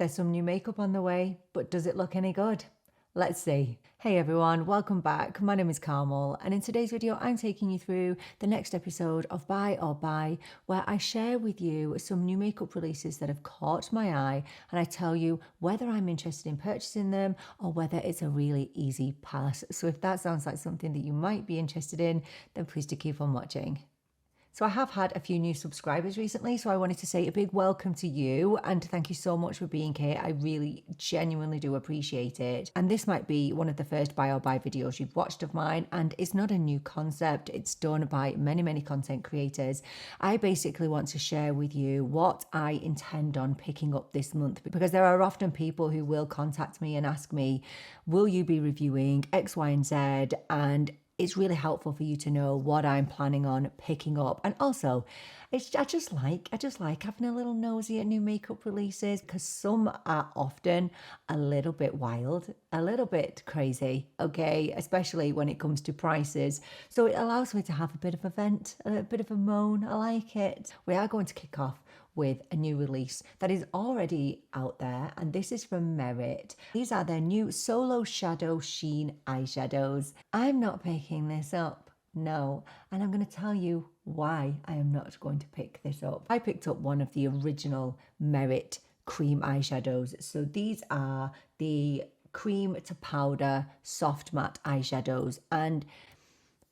There's some new makeup on the way, but does it look any good? Let's see. Hey everyone, welcome back. My name is Carmel, and in today's video I'm taking you through the next episode of Buy or Buy, where I share with you some new makeup releases that have caught my eye, and I tell you whether I'm interested in purchasing them or whether it's a really easy pass. So if that sounds like something that you might be interested in, then please do keep on watching. So I have had a few new subscribers recently, so I wanted to say a big welcome to you and thank you so much for being here. I really genuinely do appreciate it. And this might be one of the first buy or buy videos you've watched of mine, and it's not a new concept. It's done by many content creators. I basically want to share with you what I intend on picking up this month, because there are often people who will contact me and ask me, will you be reviewing X, Y, and Z? And it's really helpful for you to know what I'm planning on picking up. And also, I just like having a little nosy at new makeup releases, because some are often a little bit wild, a little bit crazy, okay? Especially when it comes to prices. So it allows me to have a bit of a vent, a bit of a moan. I like it. We are going to kick off with a new release that is already out there, and this is from Merit. These are their new Solo Shadow Sheen eyeshadows. I'm not picking this up, no, and I'm going to tell you why I am not going to pick this up. I picked up one of the original Merit cream eyeshadows. So these are the cream to powder soft matte eyeshadows, and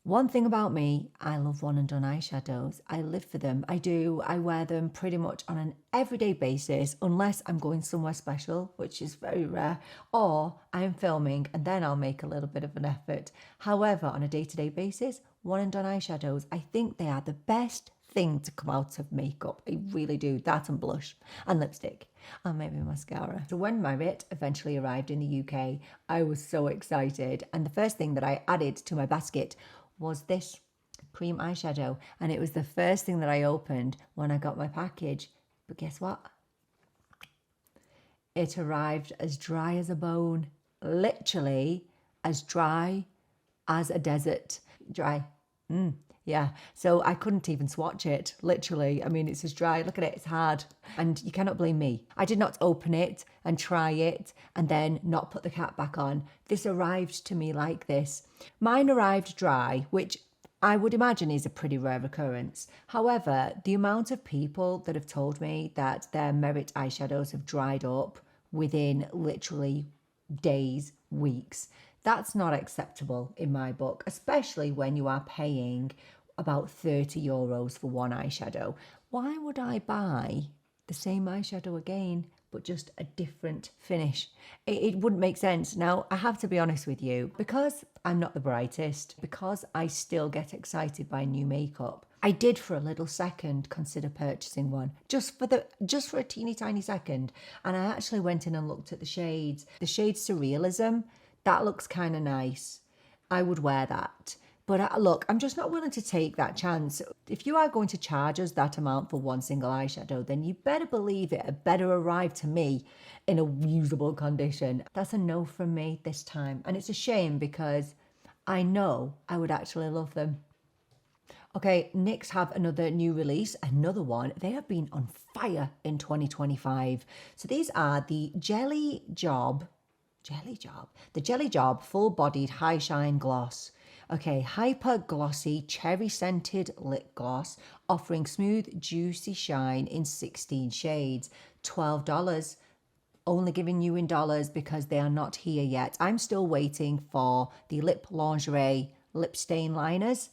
one thing about me, I love one and done eyeshadows. I live for them. I do. I wear them pretty much on an everyday basis, unless I'm going somewhere special, which is very rare, or I'm filming and then I'll make a little bit of an effort. However, on a day-to-day basis, one and done eyeshadows, I think they are the best thing to come out of makeup. I really do. That and blush and lipstick and maybe mascara. So when Merit eventually arrived in the UK, I was so excited, and the first thing that I added to my basket was this cream eyeshadow, and it was the first thing that I opened when I got my package. But guess what? It arrived as dry as a bone, literally as dry as a desert. Dry. Yeah, so I couldn't even swatch it, literally. I mean, it's as dry. Look at it, it's hard. And you cannot blame me. I did not open it and try it and then not put the cap back on. This arrived to me like this. Mine arrived dry, which I would imagine is a pretty rare occurrence. However, the amount of people that have told me that their Merit eyeshadows have dried up within literally days, weeks, that's not acceptable in my book, especially when you are paying about €30 for one eyeshadow. Why would I buy the same eyeshadow again, but just a different finish? It wouldn't make sense. Now, I have to be honest with you, because I'm not the brightest, because I still get excited by new makeup, I did for a little second consider purchasing one, just for a teeny tiny second. And I actually went in and looked at the shades. The shade Surrealism, that looks kind of nice. I would wear that. But look, I'm just not willing to take that chance. If you are going to charge us that amount for one single eyeshadow, then you better believe it had better arrive to me in a usable condition. That's a no from me this time. And it's a shame, because I know I would actually love them. Okay, NYX have another new release, another one. They have been on fire in 2025. So these are the Jelly Job Full-Bodied High Shine Gloss. Okay, hyper glossy cherry scented lip gloss, offering smooth, juicy shine in 16 shades. $12. Only giving you in dollars because they are not here yet. I'm still waiting for the Lip Lingerie lip stain liners.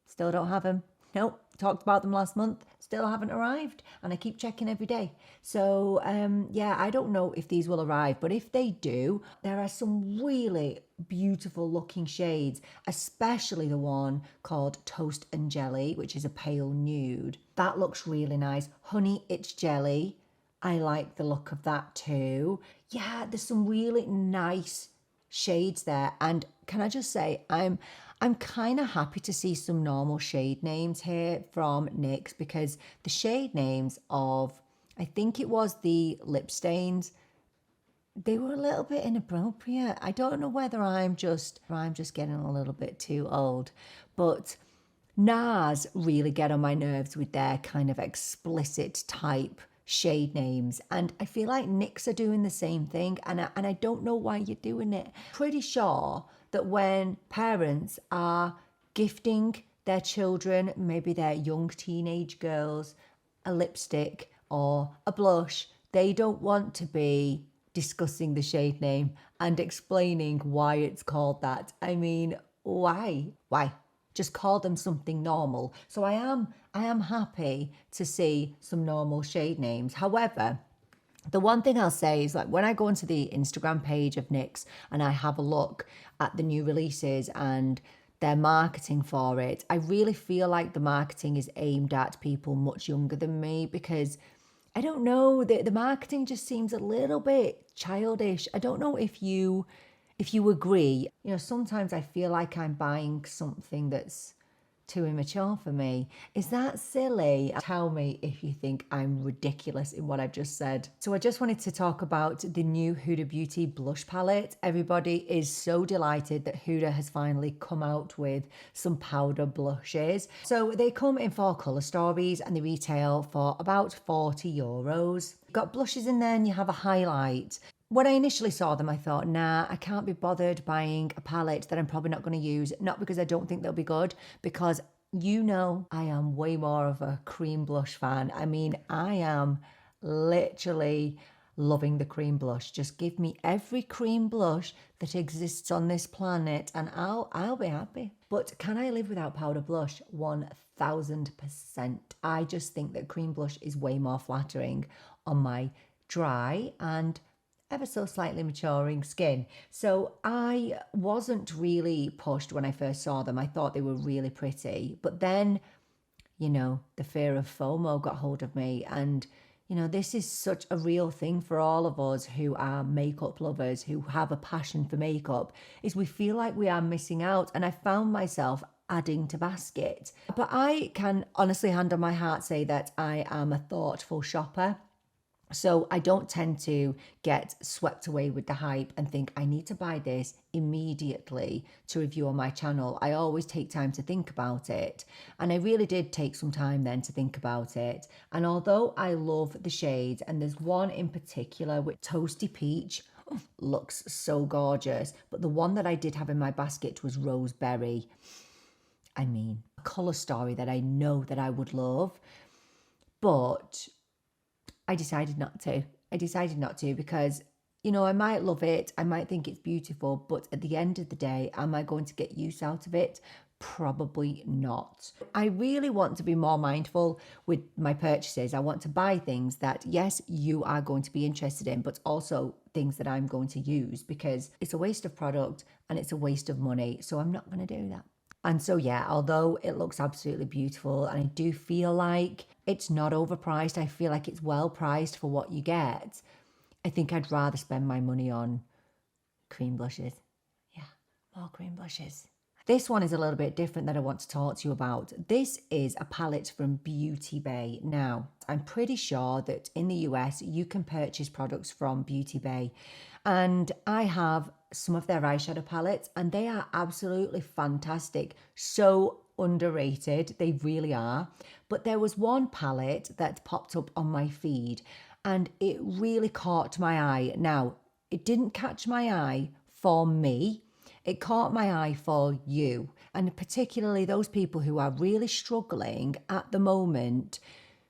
Still don't have them. Nope, talked about them last month. Still haven't arrived, and I keep checking every day. So yeah, I don't know if these will arrive, but if they do, there are some really beautiful looking shades, especially the one called Toast and Jelly, which is a pale nude. That looks really nice. Honey It's Jelly, I like the look of that too. Yeah, there's some really nice shades there, and can I just say, I'm kind of happy to see some normal shade names here from NYX, because the shade names of, I think it was the lip stains, they were a little bit inappropriate. I don't know whether I'm just getting a little bit too old, but NARS really get on my nerves with their kind of explicit type shade names, and I feel like NYX are doing the same thing, and I don't know why you're doing it. Pretty sure that when parents are gifting their children, maybe their young teenage girls, a lipstick or a blush, they don't want to be discussing the shade name and explaining why it's called that. I mean, why? Just call them something normal. So I am happy to see some normal shade names. However, the one thing I'll say is, like, when I go onto the Instagram page of NYX and I have a look at the new releases and their marketing for it, I really feel like the marketing is aimed at people much younger than me, because I don't know, the marketing just seems a little bit childish. I don't know if you agree. You know, sometimes I feel like I'm buying something that's too immature for me. Is that silly? Tell me if you think I'm ridiculous in what I've just said. So I just wanted to talk about the new Huda Beauty blush palette. Everybody is so delighted that Huda has finally come out with some powder blushes. So they come in 4 colour stories and they retail for about €40. You've got blushes in there and you have a highlight. When I initially saw them, I thought, nah, I can't be bothered buying a palette that I'm probably not going to use. Not because I don't think they'll be good, because you know I am way more of a cream blush fan. I mean, I am literally loving the cream blush. Just give me every cream blush that exists on this planet and I'll be happy. But can I live without powder blush? 1000%. I just think that cream blush is way more flattering on my dry and ever so slightly maturing skin. So I wasn't really pushed when I first saw them. I thought they were really pretty. But then, you know, the fear of FOMO got hold of me. And, you know, this is such a real thing for all of us who are makeup lovers, who have a passion for makeup, is we feel like we are missing out. And I found myself adding to basket. But I can honestly, hand on my heart, say that I am a thoughtful shopper. So I don't tend to get swept away with the hype and think I need to buy this immediately to review on my channel. I always take time to think about it. And I really did take some time then to think about it. And although I love the shades, and there's one in particular with Toasty Peach, looks so gorgeous. But the one that I did have in my basket was Roseberry. I mean, a colour story that I know that I would love. But I decided not to because, you know, I might love it, I might think it's beautiful, but at the end of the day, am I going to get use out of it? Probably not. I really want to be more mindful with my purchases. I want to buy things that, yes, you are going to be interested in, but also things that I'm going to use, because it's a waste of product and it's a waste of money. So I'm not going to do that. And so, yeah, although it looks absolutely beautiful and I do feel like it's not overpriced, I feel like it's well priced for what you get, I think I'd rather spend my money on cream blushes. Yeah, more cream blushes. This one is a little bit different that I want to talk to you about. This is a palette from Beauty Bay. Now, I'm pretty sure that in the US, you can purchase products from Beauty Bay. And I have some of their eyeshadow palettes and they are absolutely fantastic. So underrated, they really are. But there was one palette that popped up on my feed and it really caught my eye. Now, it didn't catch my eye for me. It caught my eye for you, and particularly those people who are really struggling at the moment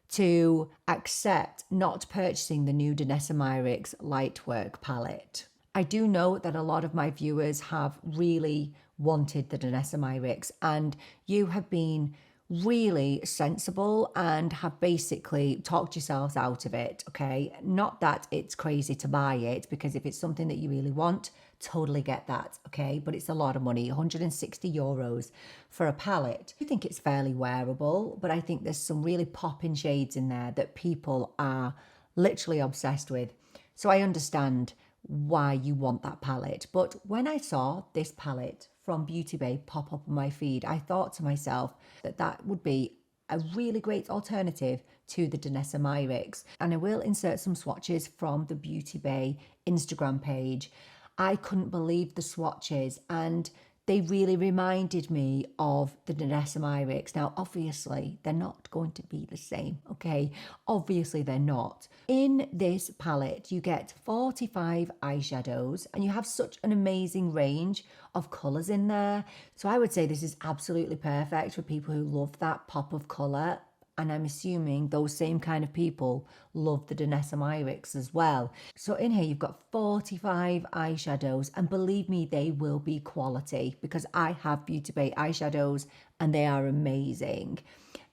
to accept not purchasing the new Danessa Myricks Lightwork palette. I do know that a lot of my viewers have really wanted the Danessa Myricks, and you have been really sensible and have basically talked yourselves out of it, okay? Not that it's crazy to buy it, because if it's something that you really want, totally get that, okay? But it's a lot of money, €160 for a palette. I think it's fairly wearable, but I think there's some really popping shades in there that people are literally obsessed with. So I understand why you want that palette. But when I saw this palette from Beauty Bay pop up on my feed, I thought to myself that that would be a really great alternative to the Danessa Myricks. And I will insert some swatches from the Beauty Bay Instagram page. I couldn't believe the swatches, and they really reminded me of the Niacinamides. Now, obviously, they're not going to be the same, okay? Obviously, they're not. In this palette, you get 45 eyeshadows, and you have such an amazing range of colours in there. So I would say this is absolutely perfect for people who love that pop of colour. And I'm assuming those same kind of people love the Niacinamides as well. So in here, you've got 45 eyeshadows, and believe me, they will be quality because I have Beauty Bay eyeshadows and they are amazing.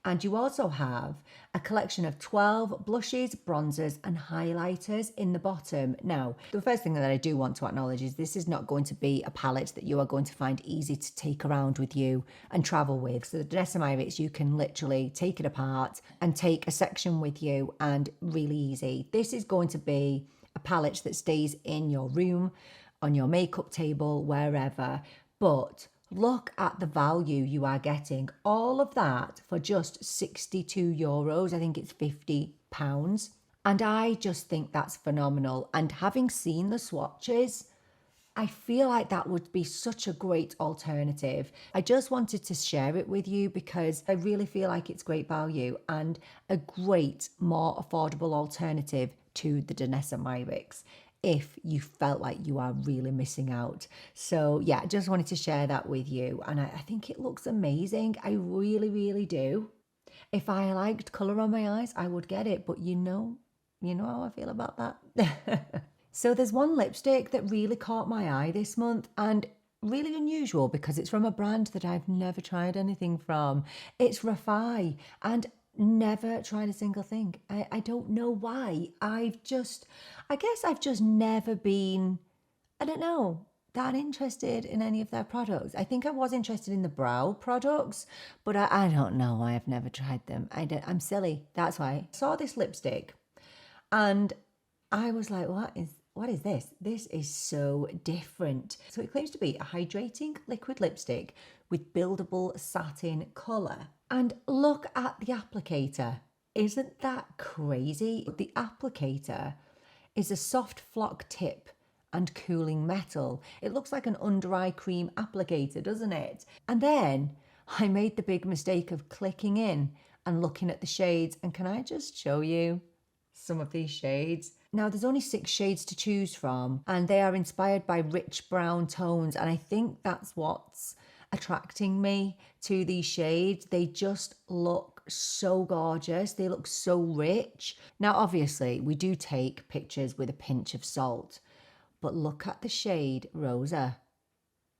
And you also have a collection of 12 blushes, bronzers and highlighters in the bottom. Now, the first thing that I do want to acknowledge is this is not going to be a palette that you are going to find easy to take around with you and travel with. So the Niacinamides, you can literally take it apart and take a section with you, and really easy. This is going to be a palette that stays in your room, on your makeup table, wherever. But look at the value you are getting. All of that for just 62 euros. I think it's £50. And I just think that's phenomenal. And having seen the swatches, I feel like that would be such a great alternative. I just wanted to share it with you because I really feel like it's great value and a great, more affordable alternative to the Niacinamides if you felt like you are really missing out. So yeah, I just wanted to share that with you. And I think it looks amazing. I really, really do. If I liked colour on my eyes, I would get it. But you know how I feel about that. So there's one lipstick that really caught my eye this month, and really unusual because it's from a brand that I've never tried anything from. It's Refy, and never tried a single thing. I don't know why. I guess I've just never been, I don't know, that interested in any of their products. I think I was interested in the brow products, but I don't know why I've never tried them. I'm silly. That's why. I saw this lipstick and I was like, what is this? This is so different. So it claims to be a hydrating liquid lipstick with buildable satin colour. And look at the applicator. Isn't that crazy? The applicator is a soft flock tip and cooling metal. It looks like an under eye cream applicator, doesn't it? And then I made the big mistake of clicking in and looking at the shades. And can I just show you some of these shades? Now, there's only 6 shades to choose from, and they are inspired by rich brown tones. And I think that's what's attracting me to these shades. They just look so gorgeous. They look so rich. Now, obviously, we do take pictures with a pinch of salt, but look at the shade Rosa.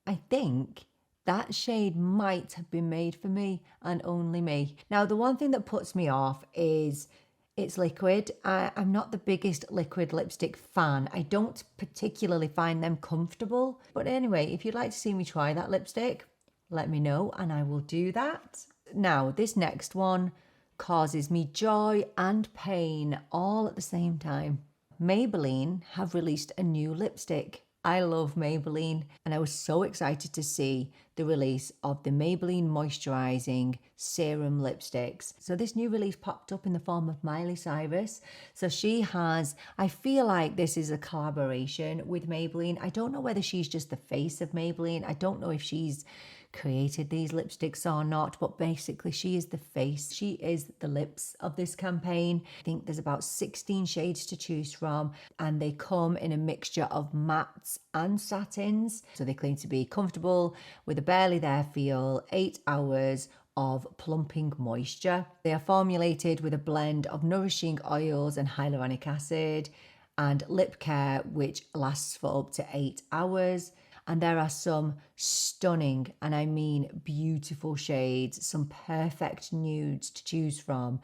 I think that shade might have been made for me and only me. Now, the one thing that puts me off is it's liquid. I'm not the biggest liquid lipstick fan. I don't particularly find them comfortable. But anyway, if you'd like to see me try that lipstick, let me know and I will do that. Now, this next one causes me joy and pain all at the same time. Maybelline have released a new lipstick. I love Maybelline, and I was so excited to see the release of the Maybelline Moisturizing Serum lipsticks. So this new release popped up in the form of Miley Cyrus. So she has, I feel like this is a collaboration with Maybelline. I don't know whether she's just the face of Maybelline. I don't know if she's created these lipsticks or not, but basically she is the face. She is the lips of this campaign. I think there's about 16 shades to choose from, and they come in a mixture of mattes and satins. So they claim to be comfortable with a barely there feel, 8 hours of plumping moisture. They are formulated with a blend of nourishing oils and hyaluronic acid and lip care, which lasts for up to 8 hours. And there are some stunning, and I mean beautiful shades, some perfect nudes to choose from,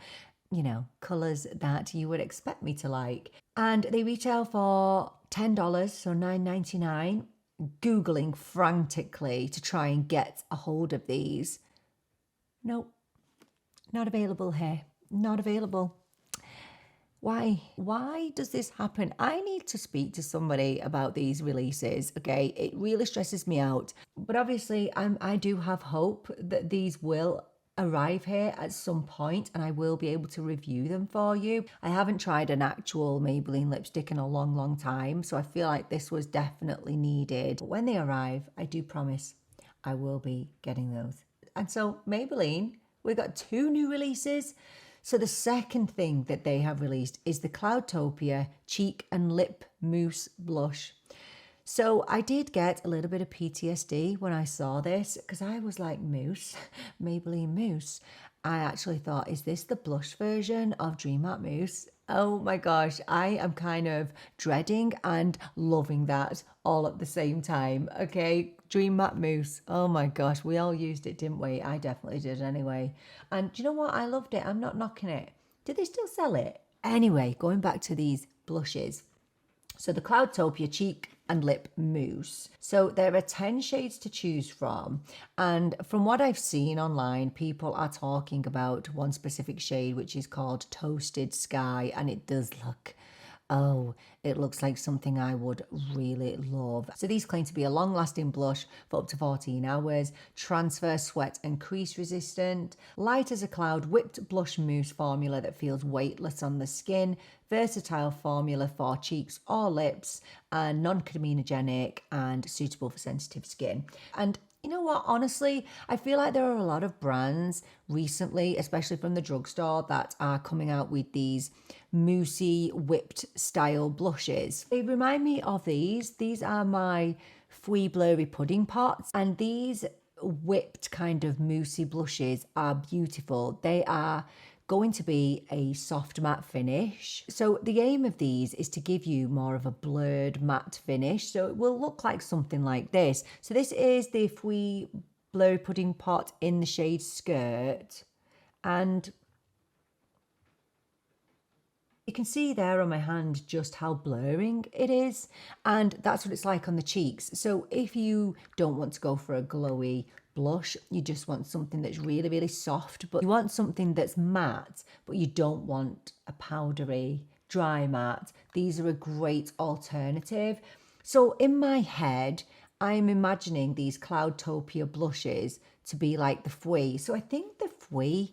you know, colours that you would expect me to like. And they retail for $10, so $9.99. Googling frantically to try and get a hold of these. Nope, not available here, not available. Why? Why does this happen? I need to speak to somebody about these releases, okay? It really stresses me out. But obviously, I do have hope that these will arrive here at some point and I will be able to review them for you. I haven't tried an actual Maybelline lipstick in a long, long time, so I feel like this was definitely needed. But when they arrive, I do promise I will be getting those. And so Maybelline, we got 2 new releases. So the second thing that they have released is the Cloudtopia Cheek and Lip Mousse Blush. So I did get a little bit of PTSD when I saw this because I was like, Mousse, Maybelline Mousse. I actually thought, is this the blush version of Dream Matte Mousse? Oh my gosh, I am kind of dreading and loving that all at the same time. Okay, Dream Matte Mousse. Oh my gosh, we all used it, didn't we? I definitely did anyway. And do you know what? I loved it. I'm not knocking it. Do they still sell it? Anyway, going back to these blushes. So the Cloudtopia Cheek and Lip Mousse. So there are 10 shades to choose from. And from what I've seen online, people are talking about one specific shade, which is called Toasted Sky. And it does look, oh, it looks like something I would really love. So these claim to be a long-lasting blush for up to 14 hours, transfer, sweat and crease resistant, light as a cloud, whipped blush mousse formula that feels weightless on the skin, versatile formula for cheeks or lips, and non-carcinogenic and suitable for sensitive skin. And you know what? Honestly, I feel like there are a lot of brands recently, especially from the drugstore, that are coming out with these moussey whipped style blushes. They remind me of these. These are my Fui Blurry Pudding Pots, and these whipped kind of moussey blushes are beautiful. They are going to be a soft matte finish. So the aim of these is to give you more of a blurred matte finish. So it will look like something like this. So this is the Fui Blurry Pudding Pot in the shade Skirt. And you can see there on my hand just how blurring it is. And that's what it's like on the cheeks. So if you don't want to go for a glowy blush, you just want something that's really, really soft, but you want something that's matte, but you don't want a powdery, dry matte. These are a great alternative. So in my head, I'm imagining these Cloudtopia blushes to be like the Fui. So I think the Fui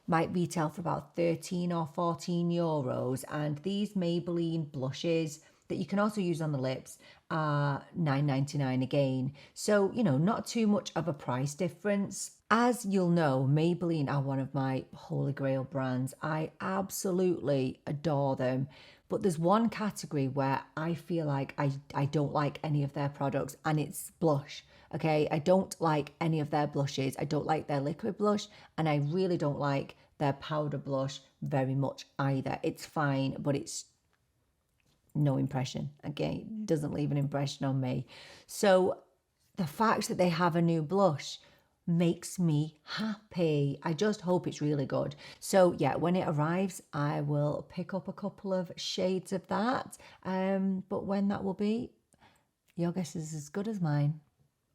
might retail for about 13 or 14 euros, and these Maybelline blushes that you can also use on the lips are $9.99 again. So, you know, not too much of a price difference. As you'll know, Maybelline are one of my holy grail brands. I absolutely adore them. But there's one category where I feel like I don't like any of their products, and it's blush. Okay, I don't like any of their blushes. I don't like their liquid blush, and I really don't like their powder blush very much either. It's fine, but it's no impression. Okay, it doesn't leave an impression on me. So the fact that they have a new blush makes me happy. I just hope it's really good. So yeah, when it arrives, I will pick up a couple of shades of that. But when that will be, your guess is as good as mine.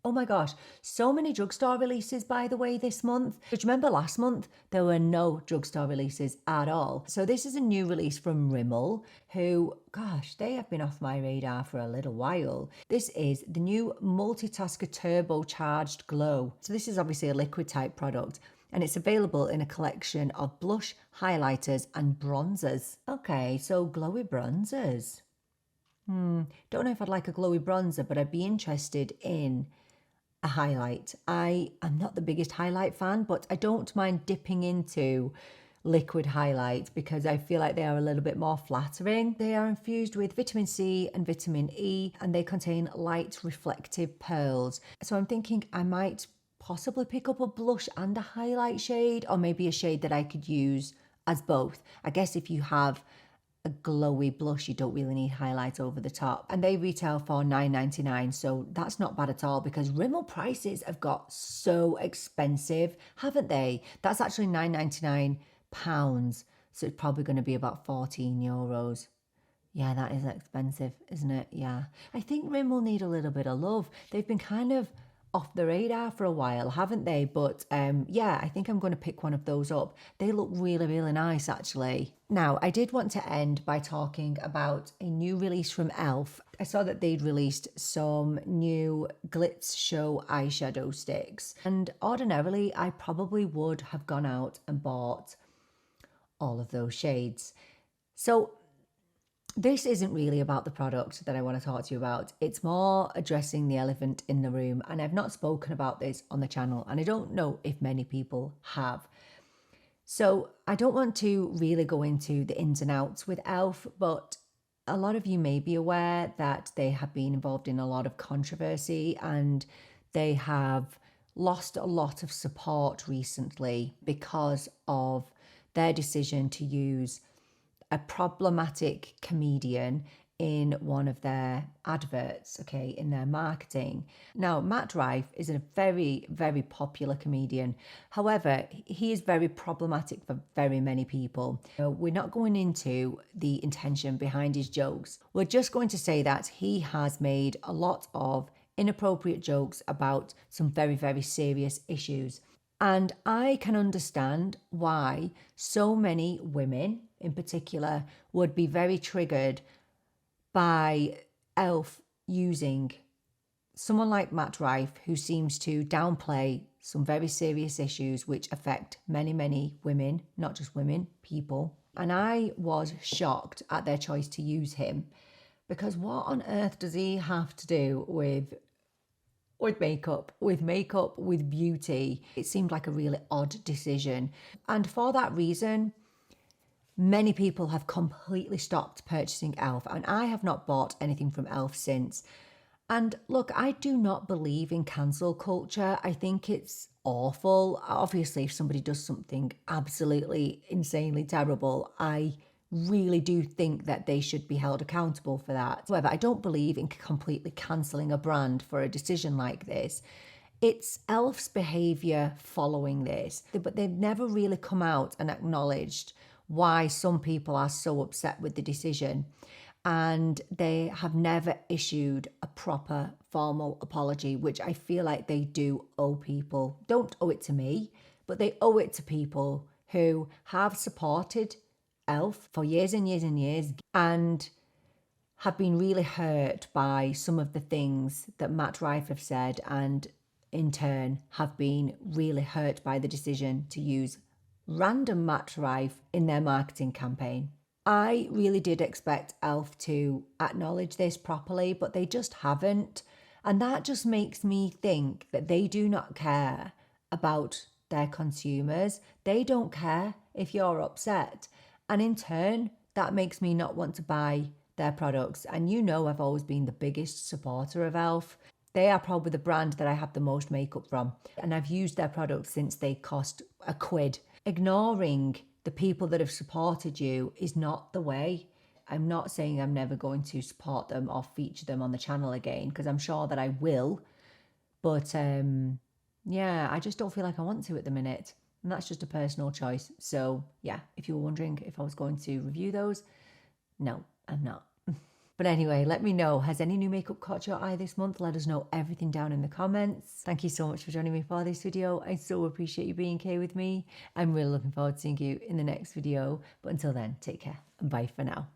Oh my gosh, so many drugstore releases, by the way, this month. But remember last month, there were no drugstore releases at all. So this is a new release from Rimmel, who, gosh, they have been off my radar for a little while. This is the new Multitasker Turbocharged Glow. So this is obviously a liquid type product, and it's available in a collection of blush, highlighters, and bronzers. Okay, so glowy bronzers. Don't know if I'd like a glowy bronzer, but I'd be interested in a highlight. I am not the biggest highlight fan, but I don't mind dipping into liquid highlight because I feel like they are a little bit more flattering. They are infused with vitamin C and vitamin E, and they contain light reflective pearls. So I'm thinking I might possibly pick up a blush and a highlight shade, or maybe a shade that I could use as both. I guess if you have a glowy blush, you don't really need highlight over the top. And they retail for $9.99, so that's not bad at all, because Rimmel prices have got so expensive, haven't they? That's actually £9.99, so it's probably going to be about 14 euros. Yeah, that is expensive, isn't it? Yeah. I think Rimmel need a little bit of love. They've been kind of off the radar for a while, haven't they? But yeah, I think I'm going to pick one of those up. They look really, really nice, actually. Now, I did want to end by talking about a new release from e.l.f. I saw that they'd released some new Glitz Show eyeshadow sticks, and ordinarily I probably would have gone out and bought all of those shades. So This isn't really about the product that I want to talk to you about. It's more addressing the elephant in the room. And I've not spoken about this on the channel, and I don't know if many people have. So I don't want to really go into the ins and outs with e.l.f., but a lot of you may be aware that they have been involved in a lot of controversy, and they have lost a lot of support recently because of their decision to use a problematic comedian in one of their adverts, okay, in their marketing. Now, Matt Rife is a very, very popular comedian. However, he is very problematic for very many people. We're not going into the intention behind his jokes. We're just going to say that he has made a lot of inappropriate jokes about some very, very serious issues. And I can understand why so many women in particular would be very triggered by e.l.f. using someone like Matt Rife, who seems to downplay some very serious issues which affect many, many women, not just women, people. And I was shocked at their choice to use him, because what on earth does he have to do with makeup, with beauty? It seemed like a really odd decision. And for that reason, many people have completely stopped purchasing e.l.f. and I have not bought anything from e.l.f. since. And look, I do not believe in cancel culture. I think it's awful. Obviously, if somebody does something absolutely insanely terrible, I really do think that they should be held accountable for that. However, I don't believe in completely cancelling a brand for a decision like this. It's e.l.f.'s behaviour following this, but they've never really come out and acknowledged why some people are so upset with the decision. And they have never issued a proper formal apology, which I feel like they do owe people. Don't owe it to me, but they owe it to people who have supported e.l.f. for years and years and years and have been really hurt by some of the things that Matt Rife have said, and in turn have been really hurt by the decision to use random Matt Rife in their marketing campaign. I really did expect e.l.f. to acknowledge this properly, but they just haven't. And that just makes me think that they do not care about their consumers. They don't care if you're upset. And in turn, that makes me not want to buy their products. And you know I've always been the biggest supporter of e.l.f. They are probably the brand that I have the most makeup from. And I've used their products since they cost £1. Ignoring the people that have supported you is not the way. I'm not saying I'm never going to support them or feature them on the channel again, because I'm sure that I will. But yeah, I just don't feel like I want to at the minute. And that's just a personal choice. So yeah, if you were wondering if I was going to review those, no, I'm not. But anyway, let me know, has any new makeup caught your eye this month? Let us know everything down in the comments. Thank you so much for joining me for this video. I so appreciate you being here with me. I'm really looking forward to seeing you in the next video. But until then, take care and bye for now.